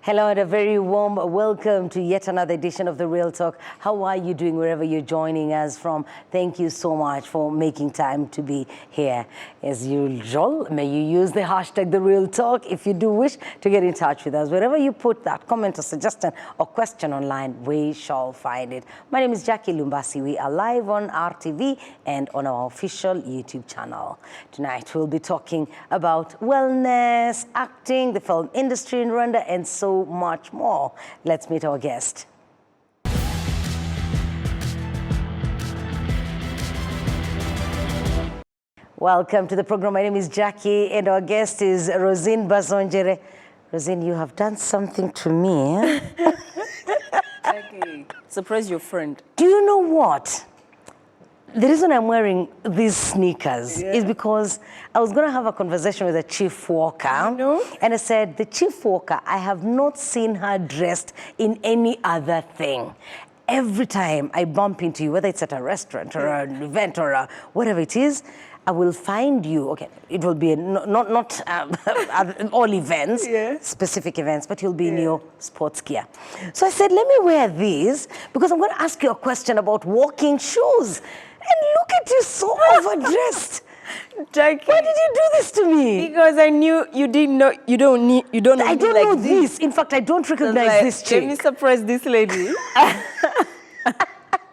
Hello and a very warm welcome to yet another edition of The Real Talk. How are you doing wherever you're joining us from? Thank you so much for making time to be here. As usual, may you use the hashtag The Real Talk if you do wish to get in touch with us. Wherever you put that comment or suggestion or question online, we shall find it. My name is Jackie Lumbasi. We are live on RTV and on our official YouTube channel. Tonight we'll be talking about wellness, acting, the film industry in Rwanda, and so much more. Let's meet our guest. Welcome to the program. My name is Jackie and our guest is Rosine Bazongere. Rosine, you have done something to me. Jackie, surprise your friend. Do you know what? The reason I'm wearing these sneakers is because I was going to have a conversation with the chief walker. And I said, the chief walker, I have not seen her dressed in any other thing. Every time I bump into you, whether it's at a restaurant or an event or whatever it is, I will find you. Okay, it will be not all events, specific events, but you'll be in your sports gear. So I said, let me wear these because I'm going to ask you a question about walking shoes. And look at you, so overdressed. Jackie, why did you do this to me? Because I knew you didn't know. You don't know. I don't know this. In fact, I don't recognize this chick. Let me surprise this lady.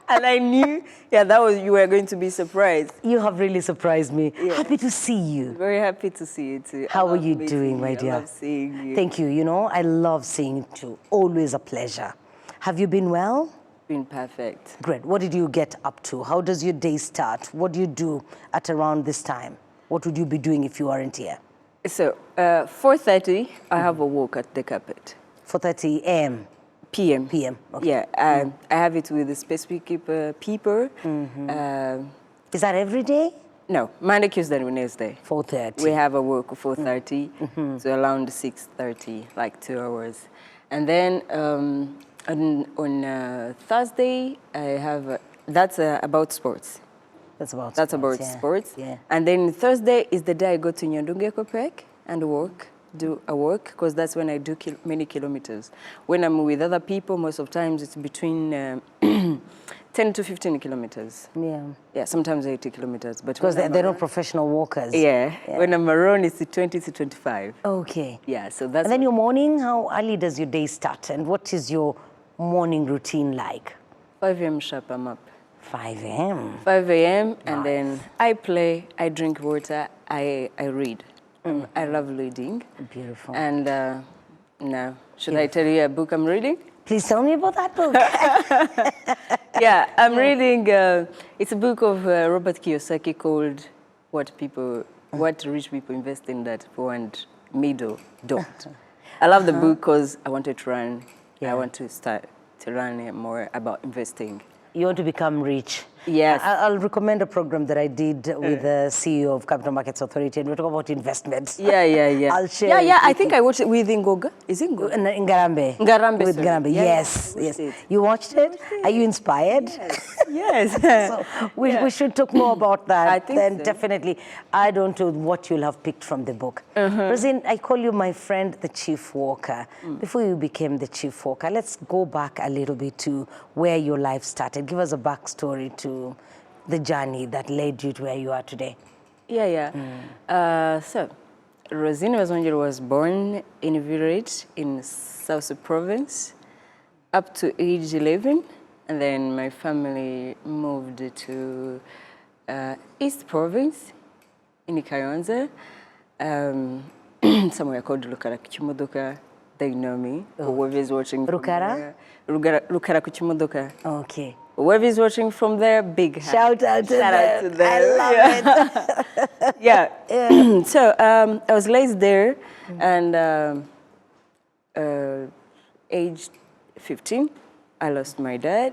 And I knew, you were going to be surprised. You have really surprised me. Happy to see you. Very happy to see you too. How are you doing, my dear? I love seeing you. Thank you. You know, I love seeing you too. Always a pleasure. Have you been well? Been perfect. Great. What did you get up to? How does your day start? What do you do at around this time? What would you be doing if you weren't here? So, 4:30, I have a walk at the carpet. 4:30 a.m. PM. PM. Okay. Yeah, I have it with a specific people. Is that every day? No, Monday, Tuesday, and Wednesday. 4:30. We have a work of 4:30 to around 6:30, like 2 hours. And then on Thursday, I have, that's about sports. That's about sports. Yeah. And then Thursday is the day I go to Nyandunge Park and do a work, because that's when I do many kilometers. When I'm with other people, most of the times it's between 10 to 15 kilometers. Yeah, sometimes 80 kilometers. But because they're not professional walkers. Yeah. When I'm around, it's 20 to 25. Okay. Yeah, so that's... And then your morning, how early does your day start? And what is your morning routine like? 5 a.m. sharp, I'm up. 5 a.m.? 5 a.m. and then I play, I drink water, I read. I love reading. Beautiful. And now, should I tell you a book I'm reading? Please tell me about that book. Yeah, I'm reading, it's a book of Robert Kiyosaki called What Rich People Invest in That Poor and Middle Don't. I love the book because I wanted to run. I want to start to learn more about investing. You want to become rich? Yes. I'll recommend a program that I did with the CEO of Capital Markets Authority, and we're talking about investments. Yeah. I'll share. Yeah, I think I watched it with Ngoga. Is it Ngoga? Ngarambe. Ngarambe. With Ngarambe. Yes. You watched it? Are you inspired? Yes. So we should talk more about that. I think then so. Definitely. I don't know what you'll have picked from the book. Rosine, I call you my friend, the Chief Walker. Before you became the Chief Walker, let's go back a little bit to where your life started. Give us a backstory to the journey that led you to where you are today. So, Rosine Bazongere was born in a village in South Province up to age 11, and then my family moved to East Province in Kayonza, somewhere called Rukara Kuchimodoka. They know me. Whoever's watching Rukara? Rukara Kuchimodoka. Okay. Whoever's watching from there, big shout out to them. I love it. So I was raised there, and age 15, I lost my dad.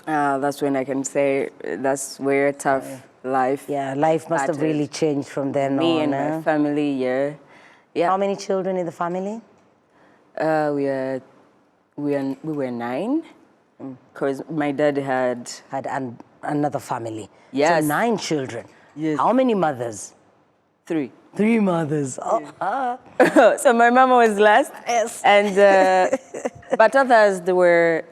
That's when I can say that's where tough life. Yeah, life must have really changed from then on. Me and my family, yeah. How many children in the family? We were 9. Because my dad had another family. Yes. So 9 children. Yes. How many mothers? 3. 3 mothers. So my mama was last. Yes. And, but others, they were,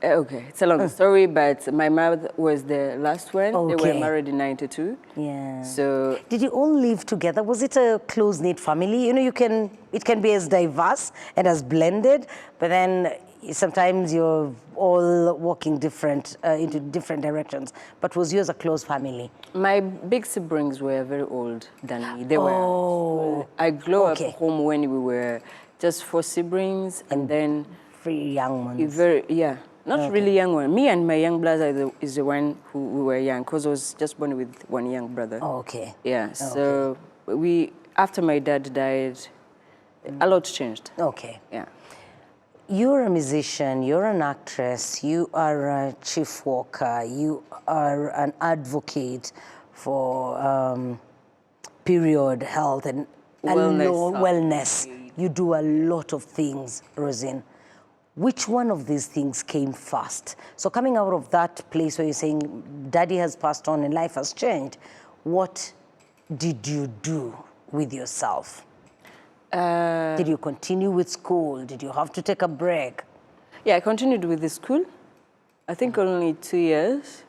okay, it's a long story, but my mother was the last one. They were Okay. married in 92. Yeah. So, Did you all live together? Was it a close-knit family? You know, it can be as diverse and as blended, but then sometimes you're all walking into different directions. But was yours a close family? my big siblings were very old than me. They were. Oh. I grew up Okay. home when we were just 4 siblings, and then 3 young ones. not really young one. Me and my young brother is the one who we were young, because I was just born with one young brother. Oh, okay. Yeah. So after my dad died, a lot changed. Okay. Yeah. You're a musician, you're an actress, you are a chief worker, you are an advocate for period health and wellness. You do a lot of things, Rosine. Which one of these things came first? So coming out of that place where you're saying daddy has passed on and life has changed, what did you do with yourself? Did you continue with school? Did you have to take a break? Yeah, I continued with the school. I think only 2 years,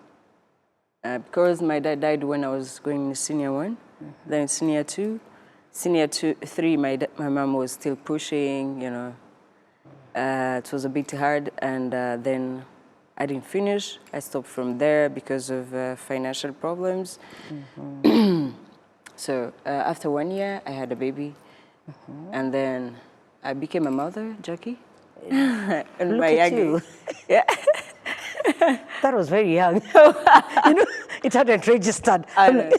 because my dad died when I was going to senior 1, then senior 2, senior 3. My mom was still pushing. You know, it was a bit hard, and then I didn't finish. I stopped from there because of financial problems. So after 1 year, I had a baby. And then I became a mother, Jackie. And Look my at young you. age. Yeah. That was very young. You know, it hadn't registered. I know.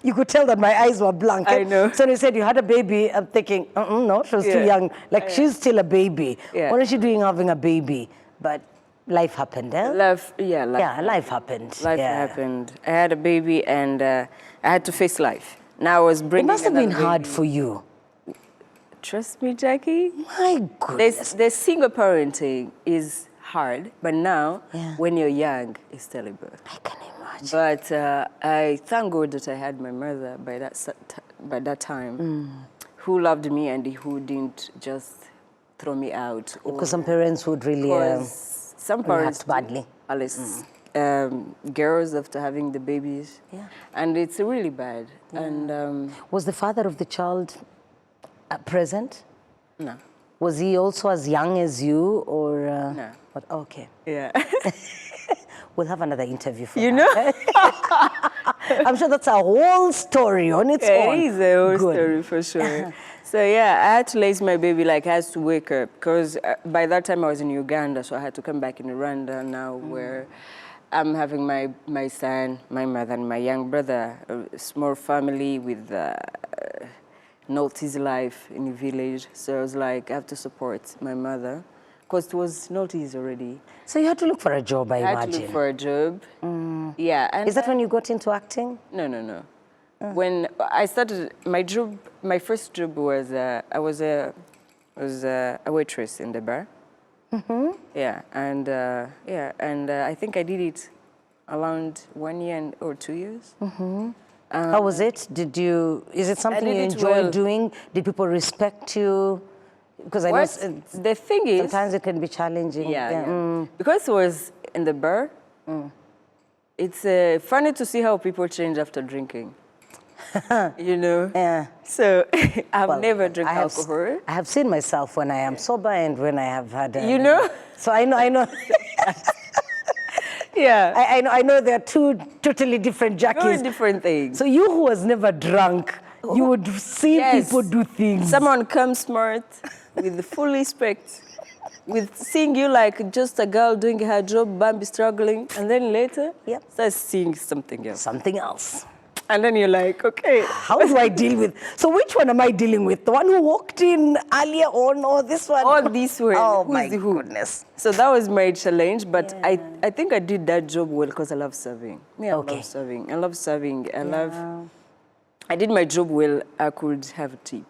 You could tell that my eyes were blank. I know. So when you said you had a baby, I'm thinking, no, she was too young. Like, she's still a baby. Yeah. What is she doing having a baby? But life happened, eh? Life Happened. Life happened. I had a baby, and I had to face life. Now I was bringing It must have been another hard baby. for you. Trust me, Jackie. My goodness. The single parenting is hard, but now, when you're young, it's terrible. I can imagine. But I thank God that I had my mother by that time, who loved me and who didn't just throw me out. Because some parents would really some parents react badly. At least girls after having the babies. Yeah. And it's really bad. Yeah. And was the father of the child present? No. Was he also as young as you, or? No. But, okay. Yeah. We'll have another interview for you that. know? I'm sure that's a whole story on its own. It is a whole story for sure. So yeah, I had to raise my baby, like I had to wake up, because by that time I was in Uganda, so I had to come back in Rwanda now, where I'm having my son, my mother, and my young brother, a small family with not easy life in the village. So I was like, I have to support my mother, because it was not easy already. So you had to look for a job, I imagine. I had to look for a job. Yeah. And is that when you got into acting? No. When I started my job, my first job was I was a waitress in the bar. Yeah, and I think I did it around 1 year or 2 years. How was it? Is it something you enjoyed doing? Did people respect you? Because I know the thing is, sometimes it can be challenging. Yeah. Because it was in the bar, it's funny to see how people change after drinking. You know? Yeah. So I've never drank alcohol. I have seen myself when I am sober and when I have had. You know? So I know. Yeah. I know there are two totally different Jackies. Two different things. So you who was never drunk, you would see people do things. Someone comes smart with full respect, with seeing you like just a girl doing her job, Bambi struggling, and then later starts seeing something else. Something else. And then you're like, okay. How do I deal with? So which one am I dealing with? The one who walked in earlier on, or this one? Or this one. Oh, my goodness. So that was my challenge, but I think I did that job well because I love serving. I love serving. I love serving. I did my job well. I could have a tip.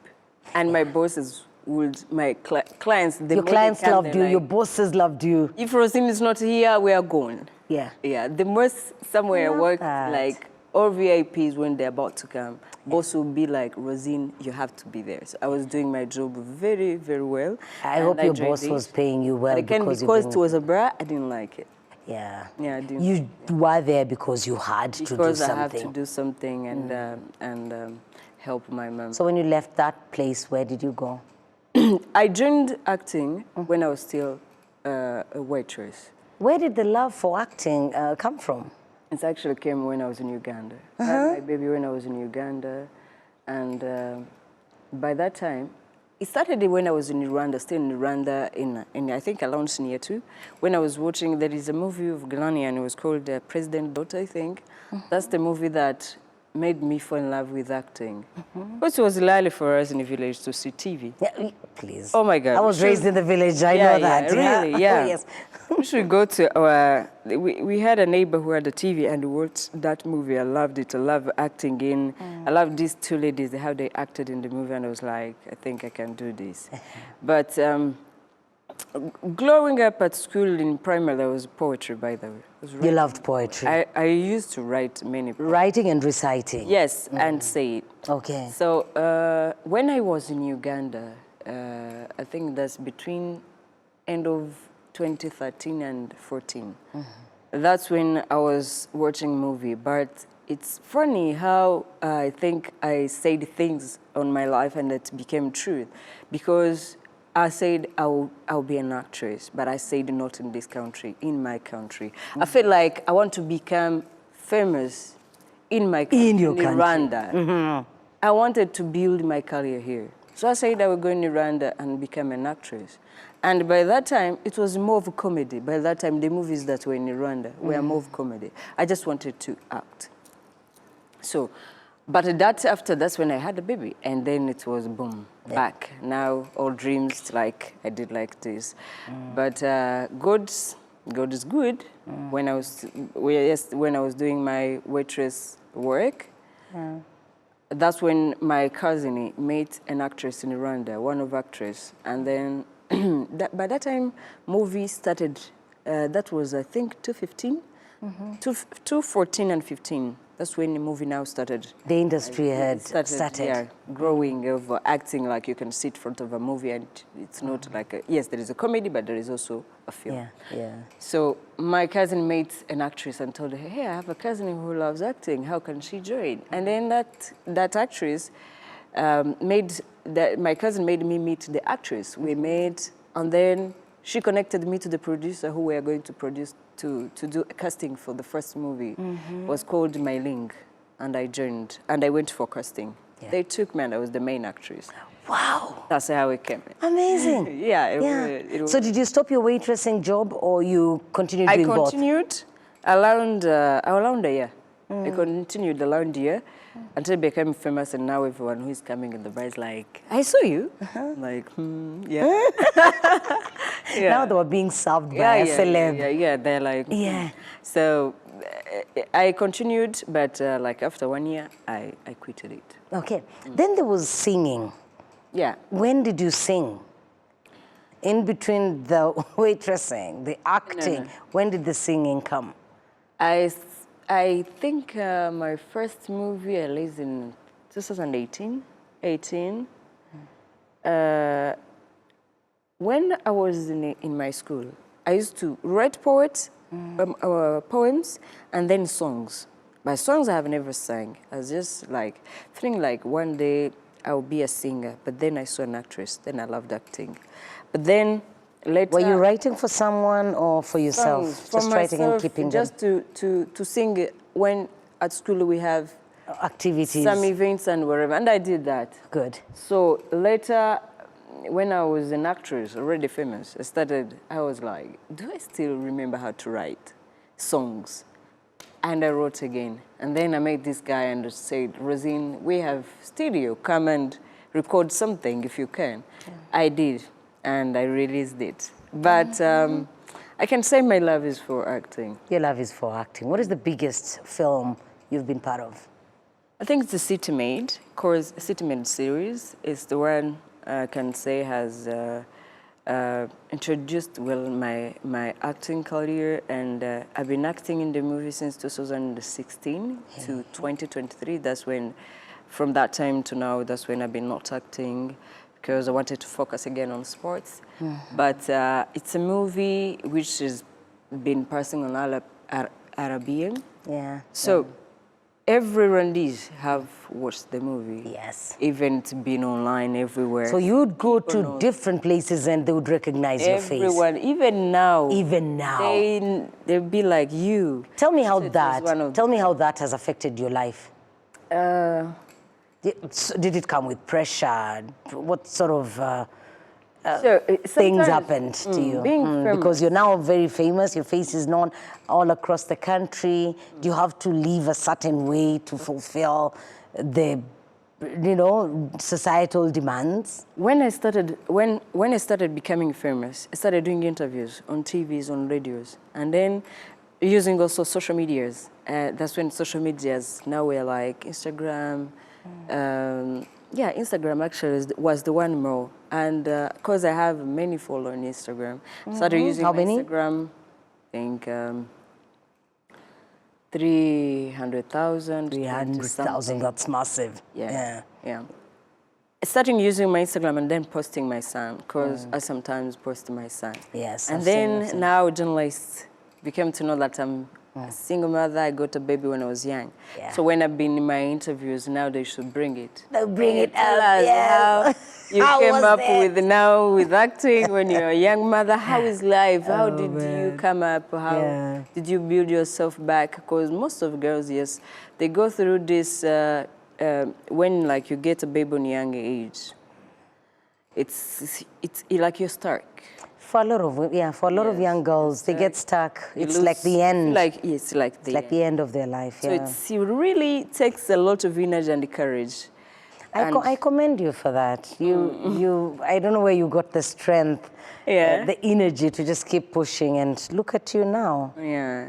And my bosses my clients, your clients loved you, your bosses loved you. If Rosine is not here, we are gone. Yeah. Yeah. The most somewhere I worked, like, all VIPs, when they're about to come, boss will be like, Rosine, you have to be there. So I was doing my job very, very well. I hope your boss was paying you well. But again, because it was a bra, I didn't like it. Yeah. Yeah, I didn't. You were there because you had to do something. Because I have to do something and help my mom. So when you left that place, where did you go? I joined acting when I was still a waitress. Where did the love for acting come from? It actually came when I was in Uganda. I had my baby when I was in Uganda, and by that time, it started when I was in Rwanda, still in Rwanda, in I think around senior 2, when I was watching, there is a movie of Glenn, and it was called President Daughter, I think. That's the movie that made me fall in love with acting. But it was lovely for us in the village to see TV. Yeah, please. Oh my God. I was raised in the village, I know that. Yeah, really, yeah. Yes. We should go to our, we had a neighbor who had a TV and we watched that movie. I loved it. I love acting in. I love these two ladies, how they acted in the movie, and I was like, I think I can do this. But growing up at school in primary, there was poetry, by the way. You loved poetry. I used to write many poems. Writing and reciting. Yes, and say it. Okay. So when I was in Uganda, I think that's between end of 2013 and 14. That's when I was watching movie. But it's funny how I think I said things on my life and it became truth. Because I said I'll be an actress, but I said not in this country, in my country. I feel like I want to become famous in my country, in Rwanda. I wanted to build my career here. So I said I would go in Rwanda and become an actress. And by that time, it was more of a comedy. By that time, the movies that were in Rwanda were more of comedy. I just wanted to act. So, but that's when I had a baby. And then it was boom, back. Now, all dreams, like, I did like this. But God is good. When I was doing my waitress work, that's when my cousin met an actress in Rwanda, one of actress. And then by that time, movie started, that was, I think, 2015, 2014 and 15. That's when the movie now started. The industry had started. Yeah, growing of acting, like you can sit in front of a movie and it's not like, yes, there is a comedy, but there is also a film. Yeah, yeah. So my cousin met an actress and told her, hey, I have a cousin who loves acting. How can she join? And then that actress my cousin made me meet the actress. We met, and then she connected me to the producer who we are going to produce to do a casting for the first movie. It was called My Link, and I joined, and I went for casting. Yeah. They took me, and I was the main actress. Wow. That's how it came. Amazing. Yeah. It was... So did you stop your waitressing job, or you continued doing both? I continued around a year. I continued around a year until I became famous, and now everyone who is coming in the bar is like, I saw you. Like, yeah. Yeah. Now they were being served by a celeb. Yeah, they're like, So I continued, but like after 1 year, I quitted it. Okay. Then there was singing. Yeah. When did you sing? In between the waitressing, the acting, when did the singing come? I think my first movie I released in 2018. When I was in my school, I used to write poems and then songs. But songs I have never sang. I was just like feeling like one day I'll be a singer. But then I saw an actress. Then I loved acting. But then later, were you writing for someone or for yourself? Songs, for myself, writing and keeping just them? To sing when at school we have activities, some events and whatever, and I did that. Good. So later, when I was an actress, already famous, I was like, do I still remember how to write songs? And I wrote again. And then I met this guy and said, Rosine, we have studio, come and record something if you can. Yeah. I did. And I released it. But I can say my love is for acting. Your love is for acting. What is the biggest film you've been part of? I think it's the City Maid, because City Maid series is the one I can say has introduced my acting career, and I've been acting in the movie since 2016 to 2023. That's when, from that time to now, that's when I've been not acting because I wanted to focus again on sports. But it's a movie which has been passing on Arabian. Yeah. So every Rwandese have watched the movie. Yes. Even it's been online everywhere. So you would go to different places and they would recognize your face. Everyone, even now. Even now. They'll be like you. Tell me how that has affected your life. Did it come with pressure? What sort of things happened to you? Because you're now very famous, your face is known all across the country. Do you have to live a certain way to fulfill the, societal demands? When I started becoming famous, I started doing interviews on TVs, on radios, and then using also social medias. That's when social medias, now we're like Instagram. Instagram actually was the one more. And because I have many followers on Instagram, started using Instagram, I think 300,000. 300,000, that's massive. Yeah. I started using my Instagram and then posting my son, because I sometimes post my son. Yes. And then now journalists became to know that I'm a single mother. I got a baby when I was young. Yeah. So when I've been in my interviews, now they should bring it. They'll bring it up, yeah. You came up with acting when you're a young mother. How is life? How did you come up? How did you build yourself back? Because most of girls, yes, they go through this when like you get a baby on a young age. It's like you're stuck. For a lot of young girls, they get stuck. It's like the end. It's like the end of their life. Yeah. So it really takes a lot of energy and courage. I commend you for that. I don't know where you got the strength, the energy to just keep pushing, and look at you now. Yeah.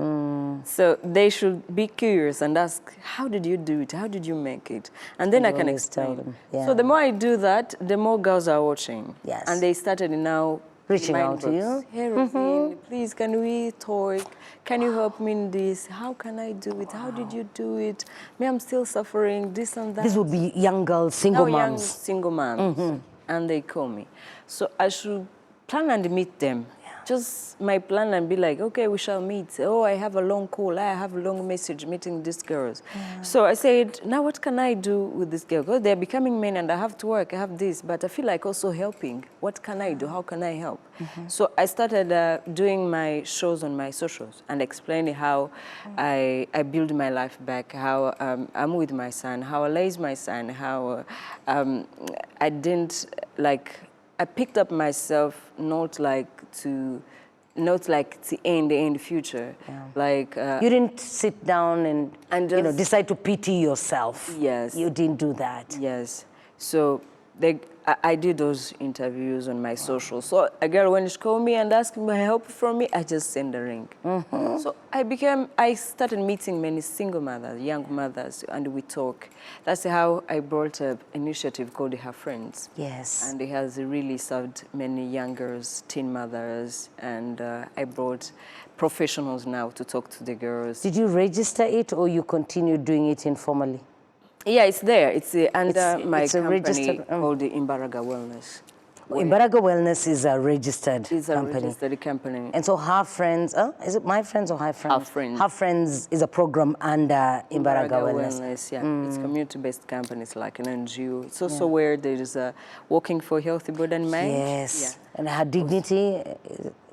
So they should be curious and ask, how did you do it? How did you make it? And then I can explain. Tell them. Yeah. So the more I do that, the more girls are watching. Yes. And they started now reaching out to you. Hey, Rosine, please, can we talk? Can you help me in this? How can I do it? How did you do it? Me, I'm still suffering, this and that. These would be young girls, single moms. Young single moms. And they call me. So I should plan and meet them. Just my plan and be like, okay, we shall meet. Oh, I have a long call. I have a long message meeting these girls. So I said, now what can I do with these girls? Because they're becoming men and I have to work, I have this, but I feel like also helping. What can I do? How can I help? So I started doing my shows on my socials and explaining how I build my life back, how I'm with my son, how I raise my son, how I didn't like, I picked up myself not like to end future. Like you didn't sit down and just, decide to pity yourself. Yes. You didn't do that. Yes. So I did those interviews on my social. So a girl, when she called me and asked me help from me, I just sent a ring. So I started meeting many single mothers, young mothers, and we talk. That's how I brought an initiative called Her Friends. Yes. And it has really served many young girls, teen mothers, and I brought professionals now to talk to the girls. Did you register it or you continue doing it informally? Yeah, it's there. It's under my company called the Imbaraga Wellness. Imbaraga Wellness is a registered company. It's a registered company. And so Her Friends, is it My Friends or Her Friends? Her Friends. Her Friends is a program under Imbaraga Wellness. Yeah. It's community-based companies like an NGO. It's also where there is a working for healthy body and mind. Yes. Yeah. And Her Dignity.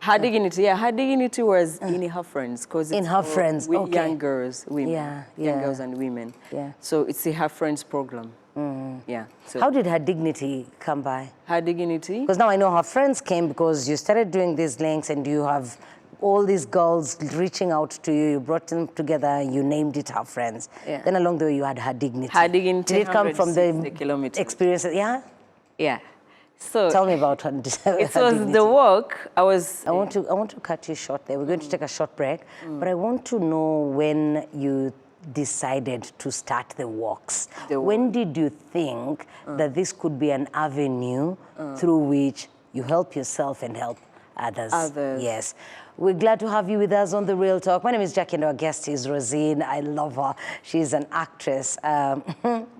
Her Dignity, Her Dignity was in Her Friends. Because in Her Friends, with young girls, women. Young girls and women. Yeah. So it's the Her Friends program. Yeah. So how did Her Dignity come by? Her Dignity? Because now I know Her Friends came because you started doing these links and you have all these girls reaching out to you. You brought them together. You named it Her Friends. Yeah. Then along the way you had Her Dignity. Her Dignity. Did it come from the experiences? Yeah. Yeah. So tell me about Her Dignity. It was the work. I want to cut you short there. We're going to take a short break, but I want to know when you decided to start the walks. When did you think that this could be an avenue through which you help yourself and help others. Others. Yes. We're glad to have you with us on The Real Talk. My name is Jackie and our guest is Rosine. I love her. She's an actress,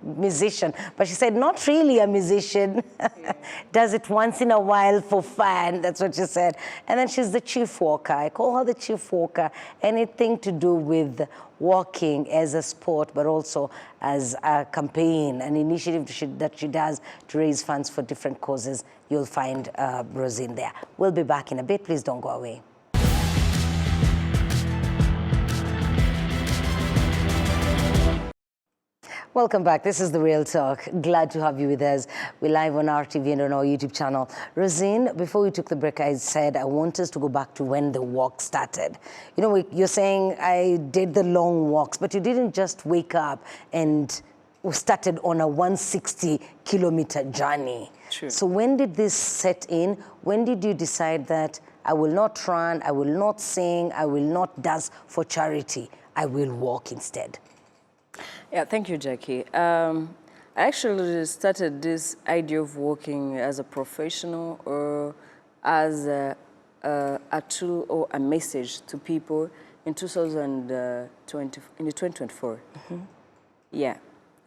musician, but she said not really a musician. Does it once in a while for fun. That's what she said. And then she's the chief walker. I call her the chief walker. Anything to do with walking as a sport, but also as a campaign, an initiative that she does to raise funds for different causes. You'll find Rosine there. We'll be back in a bit. Please don't go away. Welcome back. This is The Real Talk. Glad to have you with us. We're live on RTV and on our YouTube channel. Rosine, before we took the break, I said I want us to go back to when the walk started. You know, you're saying I did the long walks, but you didn't just wake up and started on a 160-kilometer journey. True. So when did this set in? When did you decide that I will not run, I will not sing, I will not dance for charity, I will walk instead? Yeah, thank you, Jackie. I actually started this idea of walking as a professional or as a tool or a message to people in 2024. Mm-hmm. Yeah,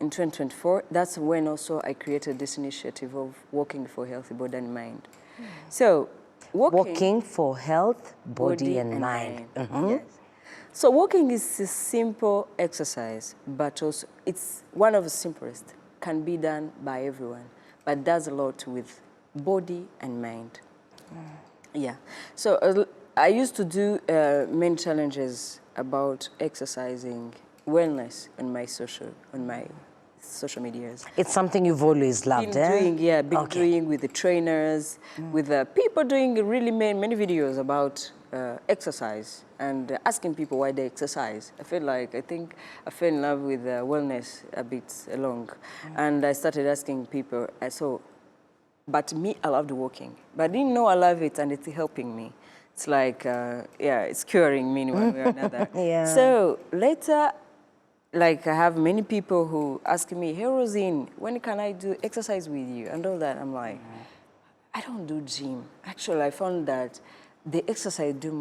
in 2024, that's when also I created this initiative of walking for healthy body and mind. Mm. So, walking for health, body and mind. Mm-hmm. Yes. So walking is a simple exercise, but also it's one of the simplest, can be done by everyone, but does a lot with body and mind. Mm. Yeah. So I used to do many challenges about exercising, wellness on my social medias. It's something you've always loved, Been doing with the trainers, with the people doing really many videos about exercise and asking people why they exercise. I feel like, I fell in love with wellness a bit along. And I started asking people, but me, I loved walking. But I didn't know I love it and it's helping me. It's like, it's curing me in one way or another. Yeah. So later, like I have many people who ask me, hey Rosine, when can I do exercise with you? And all that, I'm like, I don't do gym. Actually, I found that the exercise I do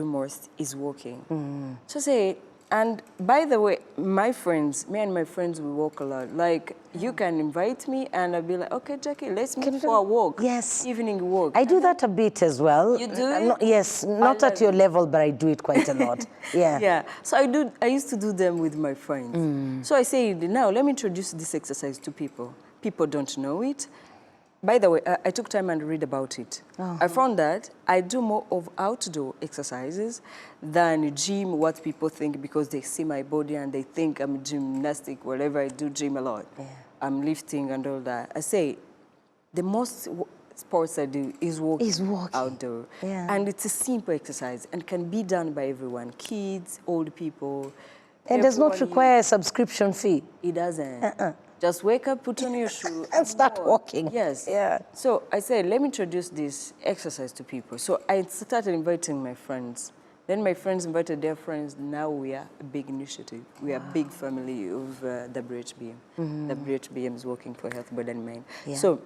most is walking. So and by the way, me and my friends, we walk a lot. Like, you can invite me and I'll be like, okay, Jackie, let's meet for a walk. Yes. Evening walk. I do that a bit as well. You do it? Yes, not at your level, but I do it quite a lot. Yeah. Yeah. So I used to do them with my friends. So I say, now let me introduce this exercise to people. People don't know it. By the way, I took time and read about it. I found that I do more of outdoor exercises than gym, what people think, because they see my body and they think I'm gymnastic, whatever. I do gym a lot. Yeah. I'm lifting and all that. I say the most sports I do is walking outdoor. Yeah. And it's a simple exercise and can be done by everyone, kids, old people. It does not require a subscription fee. It doesn't. Just wake up, put on your shoe, and start walking. Yes. Yeah. So I said, let me introduce this exercise to people. So I started inviting my friends. Then my friends invited their friends. Now we are a big initiative. We are a big family of WHBM. WHBM is Walking for Health, Body and Mind. Yeah. So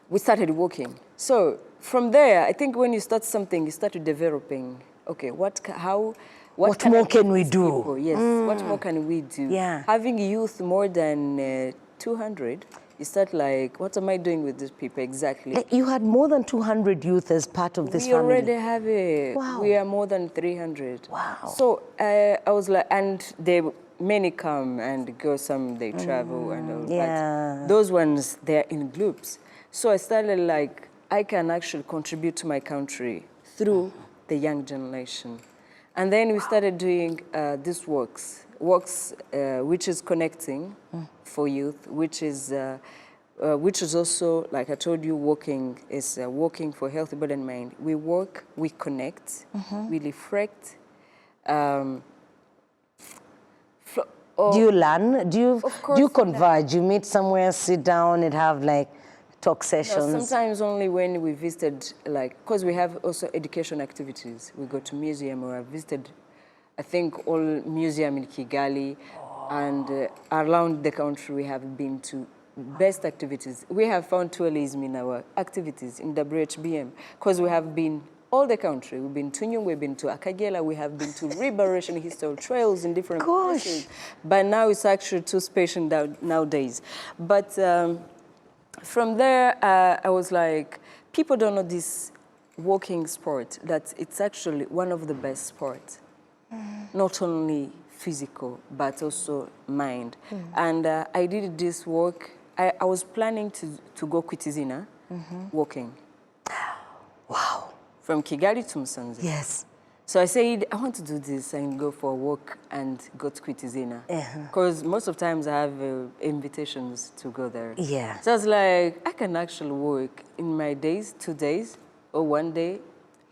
we started walking. So from there, I think when you start something, you start developing. Okay, what more can we do? People? Yes, what more can we do? Yeah. Having youth more than 200, you start like, what am I doing with these people exactly? Like you had more than 200 youth as part of this family? We already have it. Wow. We are more than 300. Wow. So I was like, and many come and go, some they travel and all that. Those ones, they're in groups. So I started like, I can actually contribute to my country through the young generation. And then we started doing this works, which is connecting for youth, which is also, like I told you, walking is walking for healthy body and mind. We work, we connect, we reflect. Do you learn? Do you converge? You meet somewhere, sit down, and have like talk sessions? No, sometimes only when we visited, like, because we have also education activities. We go to museum, or I visited, I think, all museum in Kigali, and around the country we have been to best activities. We have found tourism in our activities in WHBM because we have been all the country. We've been to Nyungwe, we've been to Akagera, we have been to Liberation Historical Trails in different places. But now it's actually too special nowadays. But from there, I was like, people don't know this walking sport, that it's actually one of the best sports. Not only physical, but also mind. And I did this work. I was planning to go Kwitizina walking. Wow. From Kigali to Musanze. Yes. So I said, I want to do this and go for a walk and go to Kwitizina. Because most of the times I have invitations to go there. Yeah. So I was like, I can actually walk in my days, 2 days, or 1 day.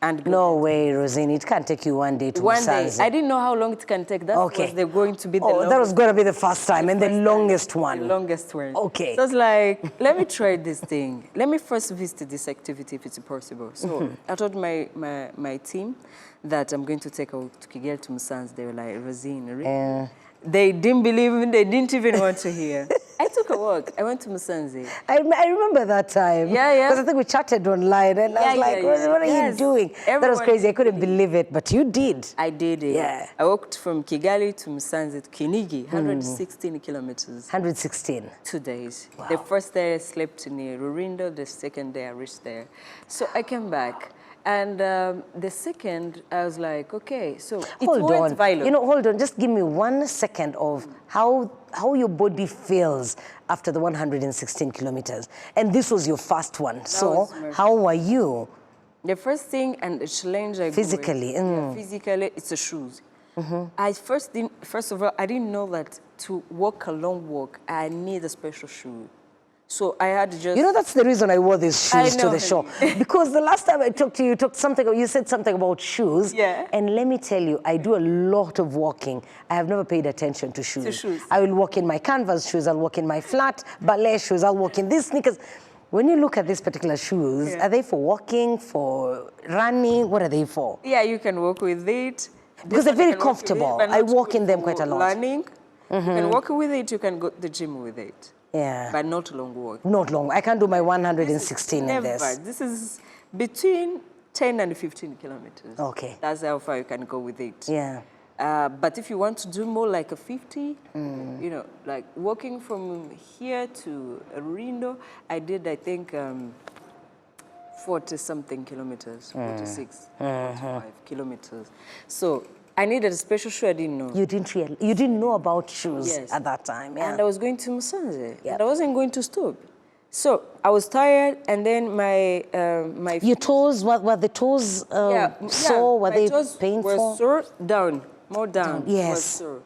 And no way, Rosine. It can't take you 1 day to One Musanze. day. I didn't know how long it can take. That was going to be the longest. That was going to be the first time and the longest one. The longest one. Okay. So I was like, let me try this thing. Let me first visit this activity if it's possible. So I told my team that I'm going to take out to Kigali to Musanze. They were like, Rosine, really? They didn't believe me. They didn't even want to hear. I took a walk. I went to Musanze. I remember that time. Yeah. Because I think we chatted online and I was like, what are you doing? That was crazy. I couldn't believe it, but you did. I did it. Yeah. I walked from Kigali to Musanze to Kinigi, 116 kilometers. 116. 2 days. Wow. The first day I slept in Rwanda, the second day I reached there. So I came back. And the second, I was like, okay, so it went viral. You know, hold on. Just give me 1 second of how your body feels after the 116 kilometers. And this was your first one. So how were you? The first thing and the challenge I physically, physically, it's the shoes. I first of all, I didn't know that to walk a long walk, I need a special shoe. So I had just... You know, that's the reason I wore these shoes to the show. Because the last time I talked to you, you said something about shoes. Yeah. And let me tell you, I do a lot of walking. I have never paid attention to shoes. I will walk in my canvas shoes, I'll walk in my flat ballet shoes, I'll walk in these sneakers. When you look at these particular shoes, are they for walking, for running? What are they for? Yeah, you can walk with it. Because they're very comfortable. I walk in them quite a lot. Running, you can walk with it, you can go to the gym with it. Yeah. But not long walk. Not long. I can do my 116 in this. This is between 10 and 15 kilometers. Okay. That's how far you can go with it. Yeah. But if you want to do more like a 50, you know, like walking from here to Rindo, I did, I think, 40-something kilometers, 46, 45 kilometers. So I needed a special shoe I didn't know. You didn't know about shoes at that time, yeah. And I was going to Musanze, and I wasn't going to stop. So I was tired, and then my your toes, were the toes sore? Were they painful? Were sore down, more down. Yes. Was sore.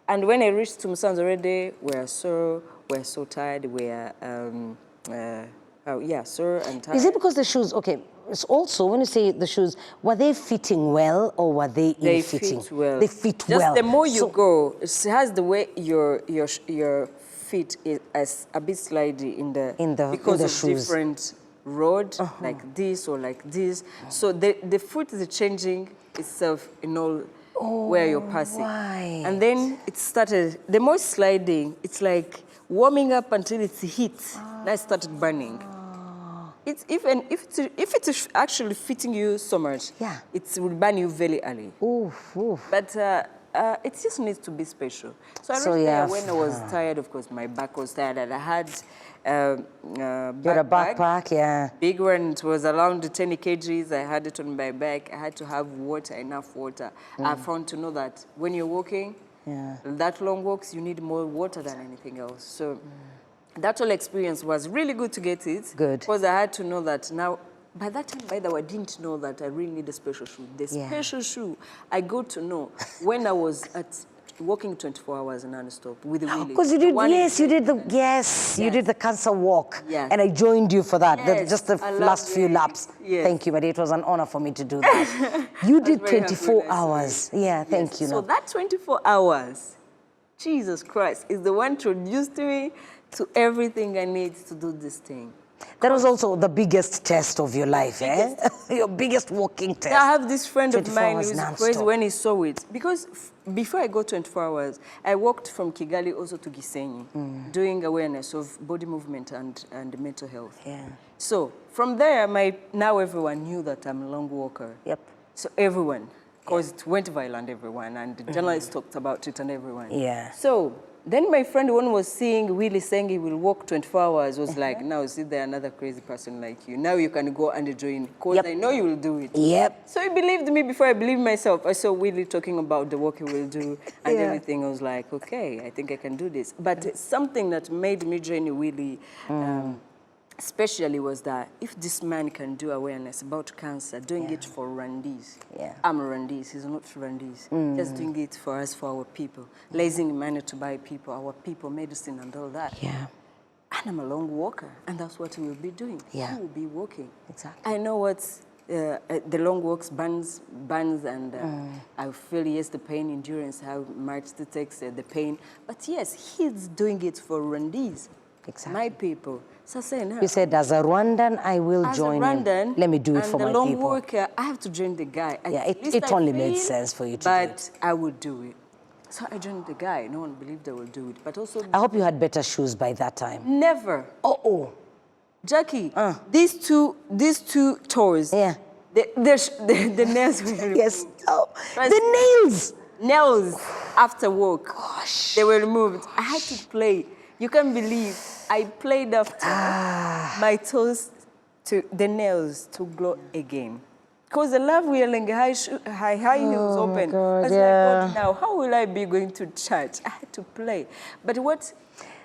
And when I reached to Musanze already, we're sore, we're so tired, we're sore and tired. Is it because the shoes? Okay. It's also, when you say the shoes, were they fitting well or were they ill-fitting? They fit well. They fit well. Just the more you go, it has the way your feet is a bit slidey because of shoes. Different road, like this or like this. So the foot is changing itself in all where you're passing. Right. And then it started, the more sliding, it's like warming up until it's heat. Now it started burning. It's even if it's actually fitting you so much, it will burn you very early. Oof. But it just needs to be special. So I reached there when I was tired. Of course, my back was tired, and I had you had a backpack, yeah. Big one. It was around 10 kgs. I had it on my back. I had to have water, enough water. I found to know that when you're walking, that long walks, you need more water than anything else. So. That whole experience was really good to get it. Good. Because I had to know that now, by that time, by the way, I didn't know that I really need a special shoe. The special shoe I got to know when I was walking 24 hours non-stop with the wheelie. Because you did the cancer walk. Yes. And I joined you for that, Yes, just the last few laps. Yes. Thank you, but it was an honor for me to do that. You did 24 hours. Yeah, thank you. So that 24 hours, Jesus Christ, is the one introduced to me to everything I need to do this thing. That was also the biggest test of your life, eh? Your biggest walking test. I have this friend of 24 mine hours who's non-stop. crazy when he saw it. Because before I got 24 hours, I walked from Kigali also to Gisenyi, doing awareness of body movement and mental health. Yeah. So from there, now everyone knew that I'm a long walker. Yep. So everyone, because it went viral and everyone, and the journalists talked about it and everyone. Yeah. So then my friend, when was seeing Willie saying he will walk 24 hours, was like, now see there another crazy person like you. Now you can go and join, because I know you will do it. Yep. So he believed me before I believed myself. I saw Willie talking about the work he will do and everything. I was like, okay, I think I can do this. But something that made me join Willie, especially, was that if this man can do awareness about cancer, doing it for Rwandese. Yeah. I'm a Rwandese, he's not Rwandese. Just doing it for us, for our people. Raising money to buy people, our people, medicine and all that. Yeah. And I'm a long walker, and that's what we will be doing. Yeah. We will be walking. Exactly. I know what the long walks burns, and I feel, yes, the pain, endurance, how much it takes the pain. But yes, he's doing it for Rwandese. Exactly. My people. So say now. You said, as a Rwandan, I will join Rwandan, in. Let me do it for my people. And the long worker, I have to join the guy. Yeah, it only made sense for you to do it. But I would do it. So I joined the guy. No one believed I would do it. But also... I hope you had better shoes by that time. Never. Oh. Jackie, these two toes. Yeah. The nails were removed. Yes. Oh, the nails. Nails after work. Gosh. They were removed. I had to play. You can't believe I played after my toes to the nails to glow again. Because the love wearing high heels open. God, I was like, God, now how will I be going to church? I had to play. But what?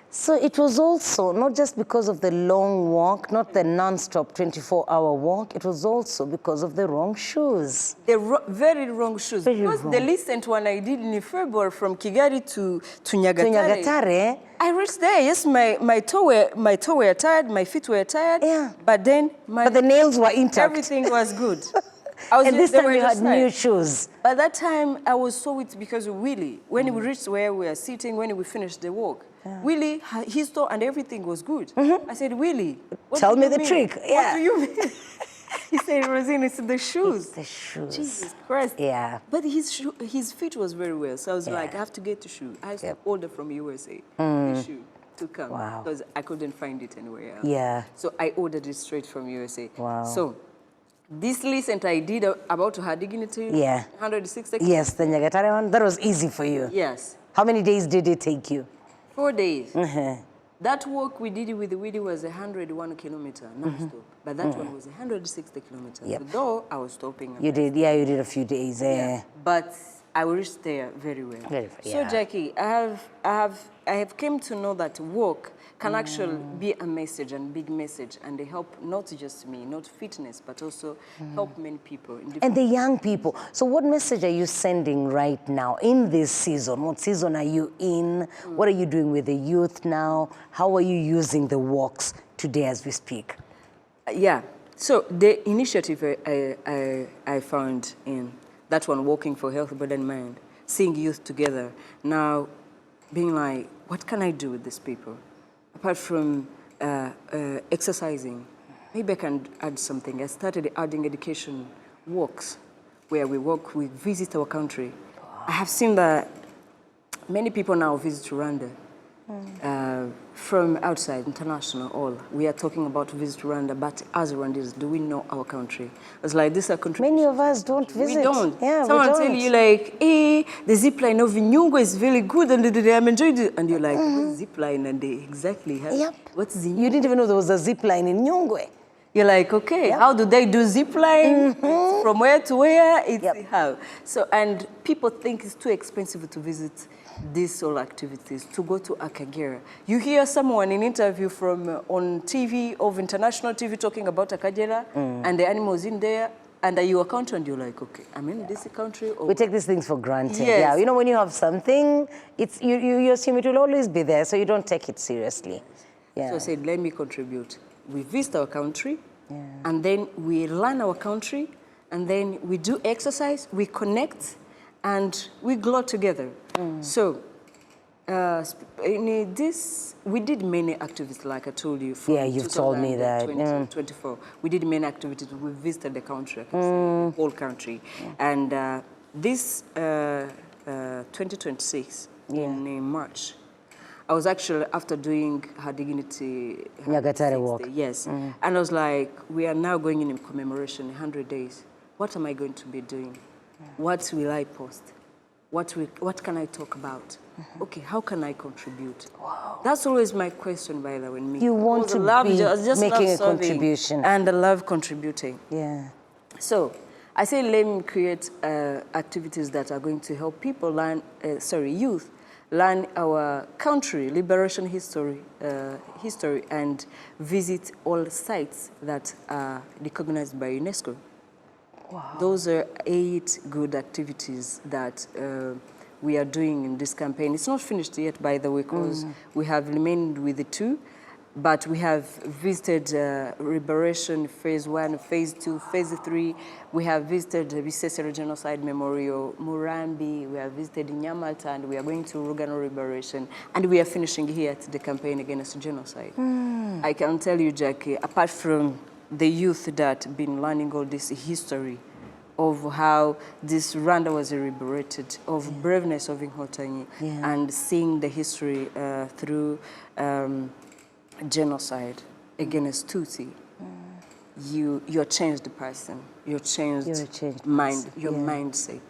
So it was also not just because of the long walk, not the non-stop 24-hour walk, it was also because of the wrong shoes. The very wrong shoes. Because the recent one I did in February from Kigali to Nyagatare, I reached there. Yes, my toe were tired, my feet were tired. Yeah. But then but the nails were intact. Everything was good. And this time you had new shoes. By that time, I was so it because of Willie. When we reached where we were sitting, when we finished the walk, Willie, his toe and everything was good. I said, Willie, tell me the trick. Yeah. What do you mean? He said, Rosine, it's the shoes. It's the shoes. Jesus Christ. Yeah. But his feet was very well. So I was like, I have to get the shoe. I have to order from USA the shoe to come. Wow. Because I couldn't find it anywhere else. Yeah. So I ordered it straight from USA. Wow. So this list I did about her dignity. Yeah. 160. Yes, the Nyagatare one, that was easy for you. Yes. How many days did it take you? 4 days. That walk we did with Willie was 101 kilometers non-stop. But that one was 160 kilometers. Yep. Though I was stopping. You did, you did a few days. Yeah. But I reached there very well. So Jackie, I have came to know that walk can actually be a message and big message, and they help not just me, not fitness, but also help many people. And the young people. So what message are you sending right now in this season? What season are you in? What are you doing with the youth now? How are you using the walks today as we speak? Yeah. So the initiative I found in that one, Walking for Health, Body and Mind, seeing youth together, now being like, what can I do with these people? Apart from exercising, maybe I can add something. I started adding education walks, where we visit our country. I have seen that many people now visit Rwanda. From outside, international, all. We are talking about visit Rwanda, but as Rwandese, do we know our country? It's like, this is a country. Many of us don't visit. We don't. Yeah, Someone we don't. tell you like, the zip line of Nyungwe is very good, and I'm enjoying it. And you're like, what's zip line? And they exactly have. Yep. What's the? You didn't even know there was a zip line in Nyungwe. You're like, okay, how do they do zip line? It's from where to where? It's how. So, and people think it's too expensive to visit these all activities, to go to Akagera. You hear someone in interview from on TV, of international TV, talking about Akagera and the animals in there, and you account and you're like, okay, I'm in this country. Or... We take these things for granted. Yes. Yeah, you know, when you have something, it's you assume it will always be there, so you don't take it seriously. Yeah. So I said, let me contribute. We visit our country, and then we learn our country, and then we do exercise, we connect, and we glow together. So In this, we did many activities, like I told you. From you've told me that. 2024, we did many activities. We visited the country, I can say, the whole country. And this 2026, in March, I was actually, after doing Her Dignity... Nyagatare walk. Yes. And I was like, we are now going in commemoration, 100 days. What am I going to be doing? What will I post? What can I talk about? Okay, how can I contribute? Wow. That's always my question, by the way. You want to be making a contribution. And I love contributing. Yeah. So I say let me create activities that are going to help people learn, youth, learn our country, liberation history, and visit all sites that are recognized by UNESCO. Wow. Those are 8 good activities that we are doing in this campaign. It's not finished yet, by the way, because we have remained with the 2, but we have visited Liberation Phase 1, Phase 2, Phase 3. We have visited the Bisesero Genocide Memorial, Murambi, we have visited Nyamata, and we are going to Rugano Liberation, and we are finishing here at the campaign against genocide. I can tell you, Jackie, apart from the youth that have been learning all this history of how this Rwanda was liberated, of braveness of Inkotanyi, and seeing the history through genocide against Tutsi. You're changed person. You're changed mind, your mindset.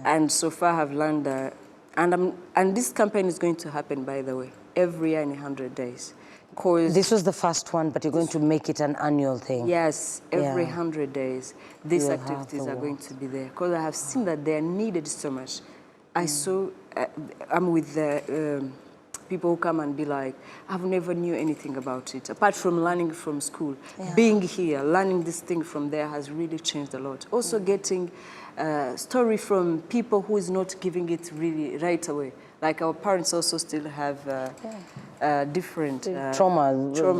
And so far I've learned that, and this campaign is going to happen, by the way, every year in 100 days. This was the first one, but you're going to make it an annual thing. Yes, every 100 days, these activities are going to be there. Because I have seen that they are needed so much. I saw, I'm with the people who come and be like, I've never knew anything about it. Apart from learning from school, being here, learning this thing from there has really changed a lot. Also getting story from people who is not giving it really right away. Like our parents also still have different trauma.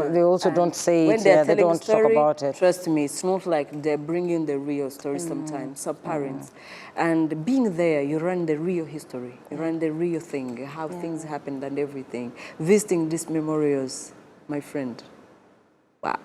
They also don't say it, they don't talk about it. Trust me, it's not like they're bringing the real story sometimes, some parents. And being there, you run the real history, you run the real thing, how things happened and everything. Visiting these memorials, my friend, wow.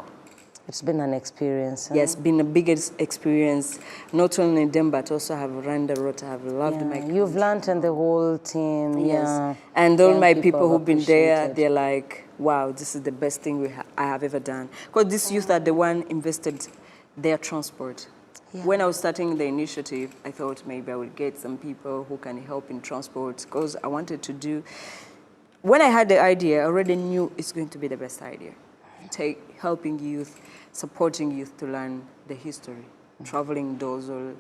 It's been an experience. Yes, been the biggest experience, not only in them, but also have run the road. I have loved my country. You've learned and the whole team. Yes. And all my people who've been there, they're like, wow, this is the best thing I have ever done. Because these youth are the one invested their transport. When I was starting the initiative, I thought maybe I would get some people who can help in transport, because I wanted to do, when I had the idea, I already knew it's going to be the best idea. Helping youth, supporting youth to learn the history, traveling those all,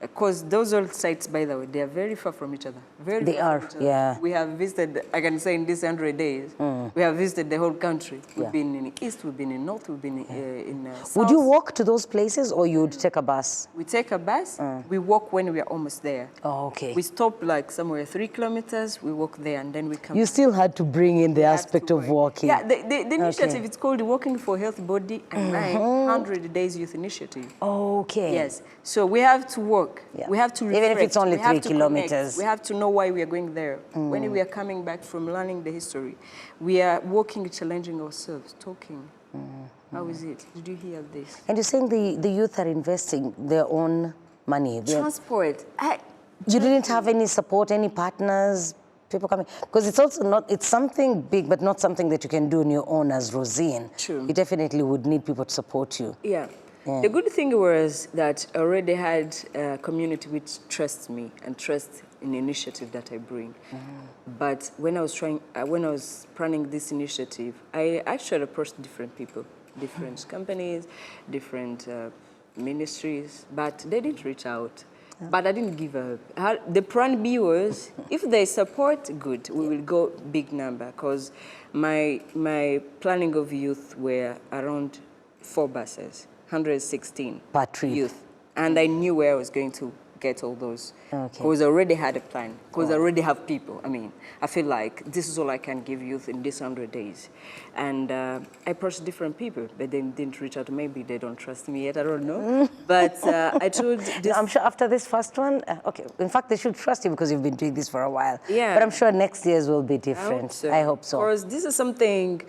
because those old sites, by the way, they are very far from each other. They are, yeah. We have visited, I can say in these 100 days, we have visited the whole country. We've been in the east, we've been in north, we've been in south. Would you walk to those places or you would take a bus? We take a bus, we walk when we are almost there. Oh, okay. We stop like somewhere 3 kilometers, we walk there and then we come You back. still had to bring in the aspect of walking. Yeah, the initiative, it's called Walking for Health Body and Mind, 100 Days Youth Initiative. Okay. Yes, so we have to walk. We have to reflect. Even if it's only 3 kilometers. Connect. We have to know why we are going there. When we are coming back from learning the history, we are walking, challenging ourselves, talking. How is it? Did you hear this? And you're saying the youth are investing their own money. Transport. You didn't have any support, any partners, people coming? Because it's also not, it's something big, but not something that you can do on your own as Rosine. True. You definitely would need people to support you. Yeah. The good thing was that I already had a community which trusts me and trusts in the initiative that I bring. But when I was planning this initiative, I actually approached different people, different companies, different ministries, but they didn't reach out. But I didn't give up. The plan B was, if they support, good, we will go big number, because my planning of youth were around 4 buses. 116 per trip. Youth. And I knew where I was going to get all those. Okay. Because I already had a plan. Because I already have people. I mean, I feel like this is all I can give youth in these 100 days. And I approached different people, but they didn't reach out. Maybe they don't trust me yet, I don't know. But I told this... No, I'm sure after this first one, okay, in fact, they should trust you because you've been doing this for a while. Yeah. But I'm sure next year's will be different. I hope so. Because this is something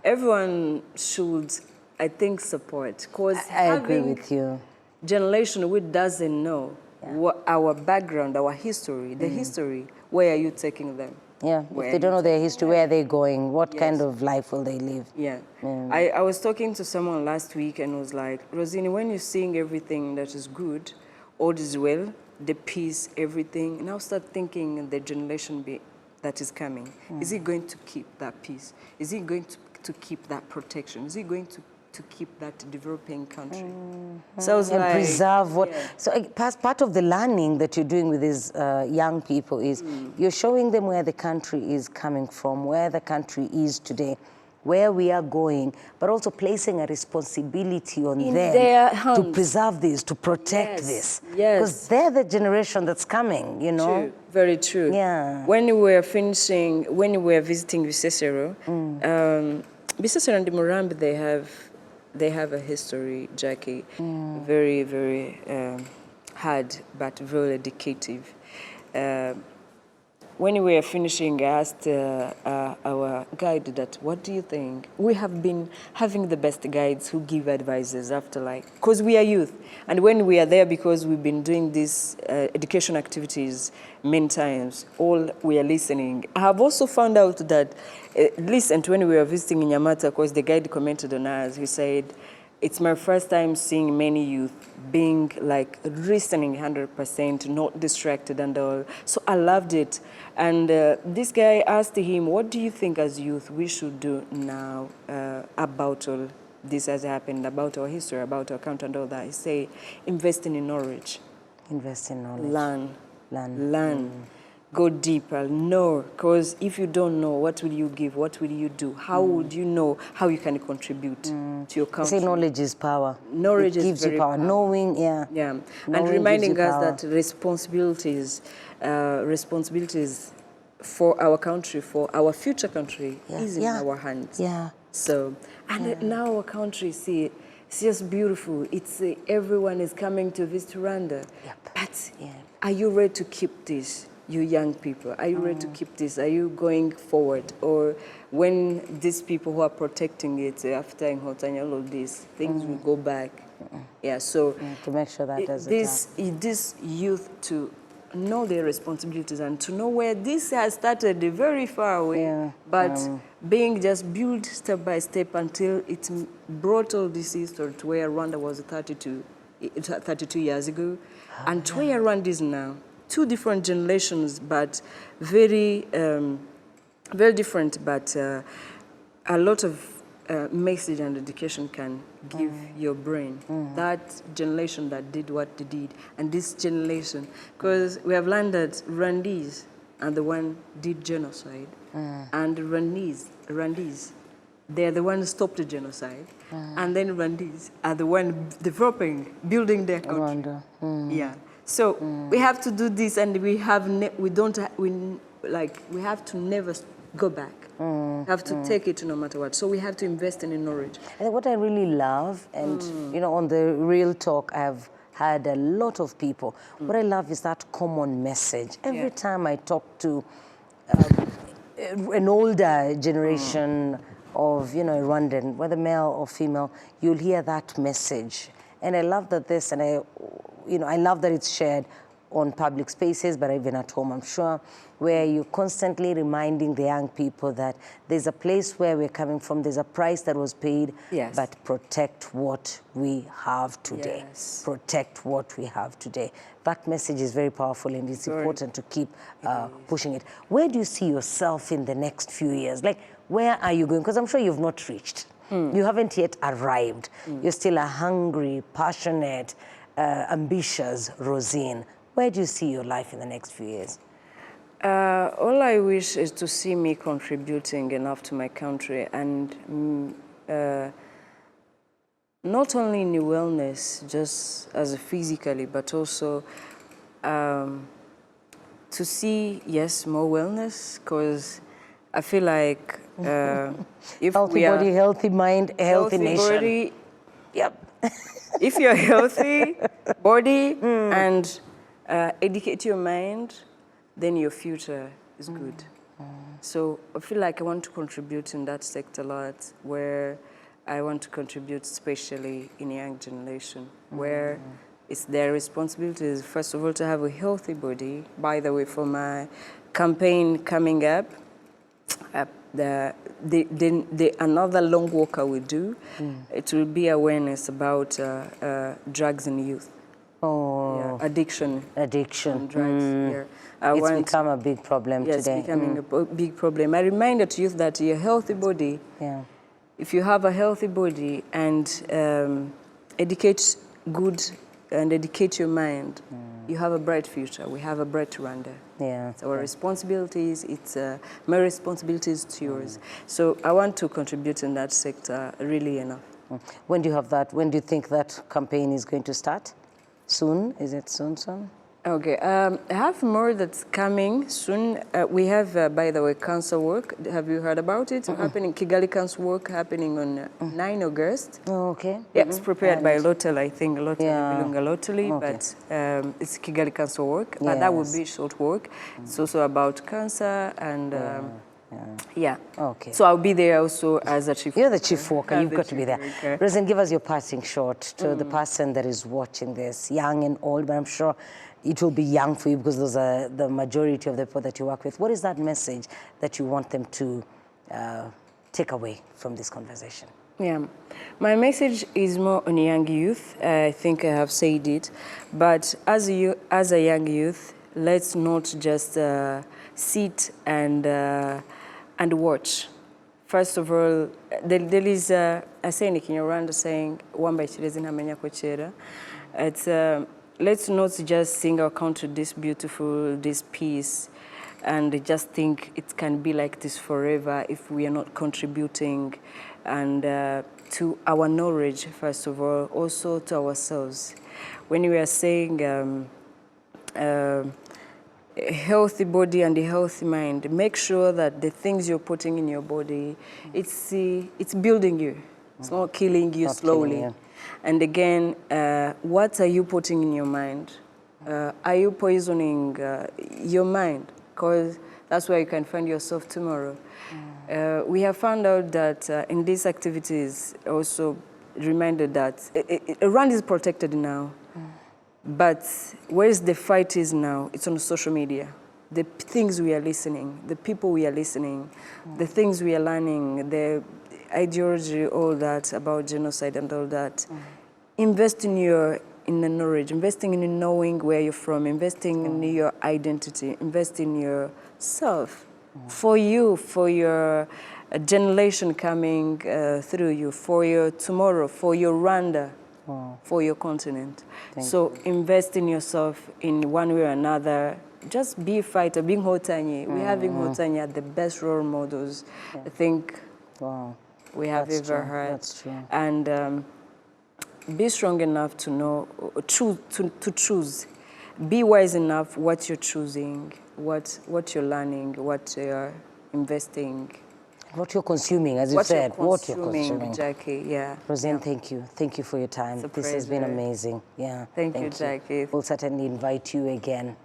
everyone should, I think, support. Because I agree with you. Generation which doesn't know what our background, our history, the history, where are you taking them? Yeah, if they don't know their history, where are they going? What kind of life will they live? Yeah. I was talking to someone last week and was like, Rosine, when you're seeing everything that is good, all is well, the peace, everything, now start thinking the generation that is coming. Is he going to keep that peace? Is he going to keep that protection? Is he going to keep that developing country? So I was and like, preserve what. So part of the learning that you're doing with these young people is you're showing them where the country is coming from, where the country is today, where we are going, but also placing a responsibility on in them their hands. to preserve this, to protect this. Yes. Because they're the generation that's coming, you know? True. Very true. Yeah. When we were visiting Bisesero, Bisesero and Murambi, they have a history, Jackie, very, very hard, but very educative. When we were finishing, I asked our guide that, what do you think? We have been having the best guides who give advices after because we are youth. And when we are there, because we've been doing these education activities many times, all we are listening. I have also found out that, when we were visiting in Nyamata, because the guide commented on us, he said, it's my first time seeing many youth being listening 100%, not distracted and all. So I loved it. And this guy asked him, what do you think as youth we should do now about all this has happened, about our history, about our country and all that? He say, invest in knowledge. Invest in knowledge. Learn. Go deeper, know, because if you don't know, what will you give? What will you do? How would you know how you can contribute to your country? Say knowledge is power. Knowledge gives is you power. Knowing, Yeah. Knowing and reminding us power. that responsibilities for our country, for our future country, is in our hands. Yeah. So, and now our country, see, it's just beautiful. It's everyone is coming to visit Rwanda. Yep. But are you ready to keep this? You young people, are you ready to keep this? Are you going forward? Or when these people who are protecting it, after in all of these, things will go back? Yeah, so to make sure that this youth to know their responsibilities and to know where this has started very far away, but being just built step by step until it brought all this history to where Rwanda was 32 years ago, and to where Rwanda is now. Two different generations, but very, very different. But a lot of message and education can give your brain. That generation that did what they did, and this generation, because we have learned that Rwandese are the one did genocide, and Rwandese, they're the ones who stopped the genocide, and then Rwandese are the one developing, building their country. Yeah. So we have to do this, and we have to never go back. We have to take it no matter what. So we have to invest in knowledge. And what I really love, and on the real talk, I've had a lot of people. What I love is that common message. Every time I talk to an older generation of Rwandan, whether male or female, you'll hear that message. And I love that I love that it's shared on public spaces, but even at home, I'm sure, where you're constantly reminding the young people that there's a place where we're coming from, there's a price that was paid, but protect what we have today. Yes. Protect what we have today. That message is very powerful, and it's important to keep pushing it. Where do you see yourself in the next few years? Where are you going? Because I'm sure you've not reached. You haven't yet arrived. You're still a hungry, passionate, ambitious Rosine. Where do you see your life in the next few years? All I wish is to see me contributing enough to my country, and not only in wellness, just as physically, but also to see, yes, more wellness, because I feel like if Healthy we are body, healthy mind, healthy nation. body, Yep. if you're healthy body and educate your mind, then your future is good. So I feel like I want to contribute in that sector a lot, where I want to contribute especially in young generation, where it's their responsibility, first of all, to have a healthy body. By the way, for my campaign coming up, another long walk I will do, it will be awareness about drugs in youth. Oh. Yeah, addiction. Addiction. And drugs. Yeah. It's become a big problem today. It's becoming a big problem. I reminded youth that your healthy body, if you have a healthy body and educate your mind, you have a bright future. We have a bright Rwanda. Yeah. It's our responsibilities. It's my responsibilities to yours. So I want to contribute in that sector really enough. When do you have that? When do you think that campaign is going to start? Soon? Is it soon? Okay, I have more that's coming soon. We have, by the way, cancer work. Have you heard about it? Happening, Kigali Cancer Work happening on 9 August. Oh, okay. Yeah, it's prepared by Lotel, I think, Bilunga Lotally, but it's Kigali Cancer Work. But that would be short work. It's also about cancer and okay. So I'll be there also as a chief. You're the chief worker. You've got to be there. Rosine, give us your passing shot to the person that is watching this, young and old, but I'm sure it will be young for you because those are the majority of the people that you work with. What is that message that you want them to take away from this conversation? Yeah, my message is more on young youth. I think I have said it, but as a young youth, let's not just sit and watch. First of all, there is a saying in Rwanda saying, it's let's not just sing our country this beautiful, this peace, and just think it can be like this forever if we are not contributing and to our knowledge, first of all, also to ourselves. When we are saying a healthy body and a healthy mind, make sure that the things you're putting in your body, it's building you. It's not killing you slowly. And again, what are you putting in your mind? Are you poisoning your mind? Because that's where you can find yourself tomorrow. We have found out that in these activities, also reminded that Rwanda is protected now. But where the fight is now, it's on social media. The things we are listening, the people we are listening, the things we are learning, the ideology, all that about genocide and all that. Invest in the knowledge, investing in knowing where you're from, investing in your identity, invest in yourself, for you, for your generation coming through you, for your tomorrow, for your Rwanda. For your continent. So invest in yourself in one way or another. Just be a fighter, being Hotanyi. We're having Hotanyi at the best role models I think we have ever heard. That's true. And be strong enough to know, to choose. Be wise enough what you're choosing, what you're learning, what you're investing. What you're consuming, as you said, what you're consuming. Jackie, yeah. Rosine, thank you. Thank you for your time. This has been amazing. Yeah. Thank you, Jackie. We'll certainly invite you again.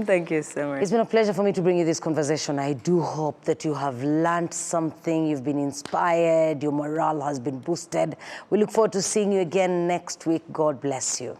Thank you so much. It's been a pleasure for me to bring you this conversation. I do hope that you have learned something, you've been inspired, your morale has been boosted. We look forward to seeing you again next week. God bless you.